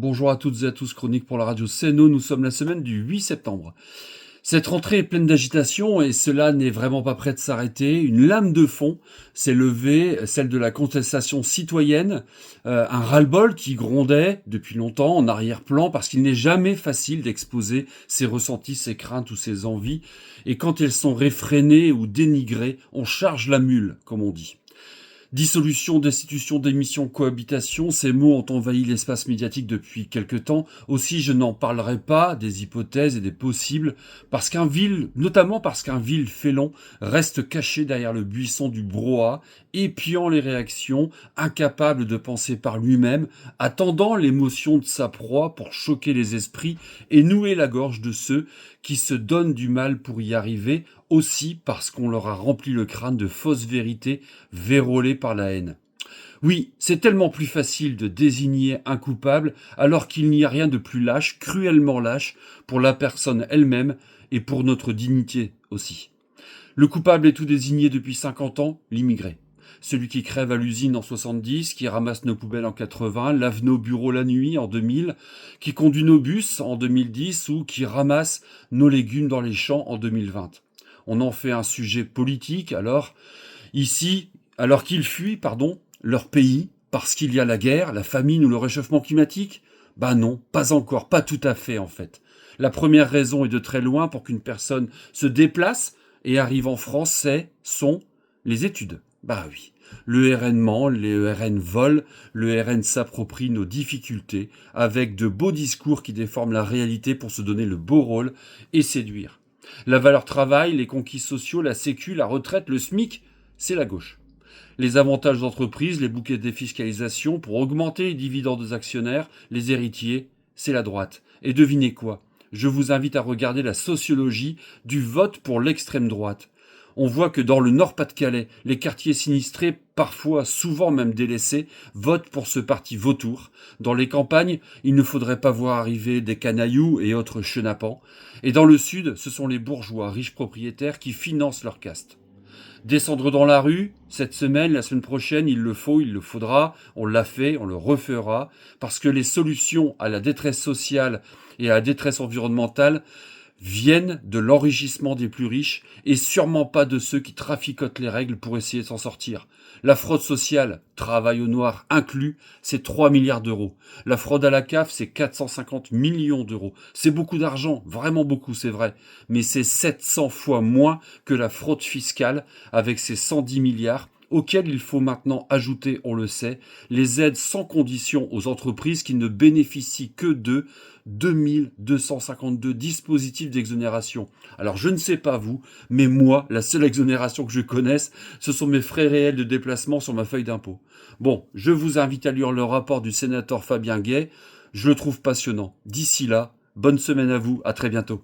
Bonjour à toutes et à tous, chronique pour la radio CNO, nous sommes la semaine du 8 septembre. Cette rentrée est pleine d'agitation et cela n'est vraiment pas prêt de s'arrêter. Une lame de fond s'est levée, celle de la contestation citoyenne, un ras-le-bol qui grondait depuis longtemps en arrière-plan parce qu'il n'est jamais facile d'exposer ses ressentis, ses craintes ou ses envies. Et quand elles sont réfrénées ou dénigrées, on charge la mule, comme on dit. Dissolution, destitution, démission, cohabitation, ces mots ont envahi l'espace médiatique depuis quelque temps. Aussi, je n'en parlerai pas des hypothèses et des possibles, notamment parce qu'un vil félon reste caché derrière le buisson du brouhaha, épiant les réactions, incapable de penser par lui-même, attendant l'émotion de sa proie pour choquer les esprits et nouer la gorge de ceux qui se donnent du mal pour y arriver, aussi parce qu'on leur a rempli le crâne de fausses vérités vérolées par la haine. Oui, c'est tellement plus facile de désigner un coupable alors qu'il n'y a rien de plus lâche, cruellement lâche, pour la personne elle-même et pour notre dignité aussi. Le coupable est tout désigné depuis 50 ans, l'immigré. Celui qui crève à l'usine en 70, qui ramasse nos poubelles en 80, lave nos bureaux la nuit en 2000, qui conduit nos bus en 2010 ou qui ramasse nos légumes dans les champs en 2020. On en fait un sujet politique alors qu'ils fuient, leur pays parce qu'il y a la guerre, la famine ou le réchauffement climatique. Ben non, pas encore, pas tout à fait en fait. La première raison est de très loin pour qu'une personne se déplace et arrive en France, sont les études. Bah oui. Le RN ment, le RN vole, le RN s'approprie nos difficultés avec de beaux discours qui déforment la réalité pour se donner le beau rôle et séduire. La valeur travail, les conquis sociaux, la sécu, la retraite, le SMIC, c'est la gauche. Les avantages d'entreprise, les bouquets de défiscalisation pour augmenter les dividendes des actionnaires, les héritiers, c'est la droite. Et devinez quoi ? Je vous invite à regarder la sociologie du vote pour l'extrême droite. On voit que dans le Nord-Pas-de-Calais, les quartiers sinistrés, parfois souvent même délaissés, votent pour ce parti vautour. Dans les campagnes, il ne faudrait pas voir arriver des canailloux et autres chenapans. Et dans le Sud, ce sont les bourgeois riches propriétaires qui financent leur caste. Descendre dans la rue, cette semaine, la semaine prochaine, il le faudra, on l'a fait, on le refera, parce que les solutions à la détresse sociale et à la détresse environnementale viennent de l'enrichissement des plus riches et sûrement pas de ceux qui traficotent les règles pour essayer de s'en sortir. La fraude sociale, travail au noir inclus, c'est 3 milliards d'euros. La fraude à la CAF, c'est 450 millions d'euros. C'est beaucoup d'argent, vraiment beaucoup, c'est vrai. Mais c'est 700 fois moins que la fraude fiscale avec ses 110 milliards auxquels il faut maintenant ajouter, on le sait, les aides sans condition aux entreprises qui ne bénéficient que de 2252 dispositifs d'exonération. Alors je ne sais pas vous, mais moi, la seule exonération que je connaisse, ce sont mes frais réels de déplacement sur ma feuille d'impôt. Bon, je vous invite à lire le rapport du sénateur Fabien Gay, je le trouve passionnant. D'ici là, bonne semaine à vous, à très bientôt.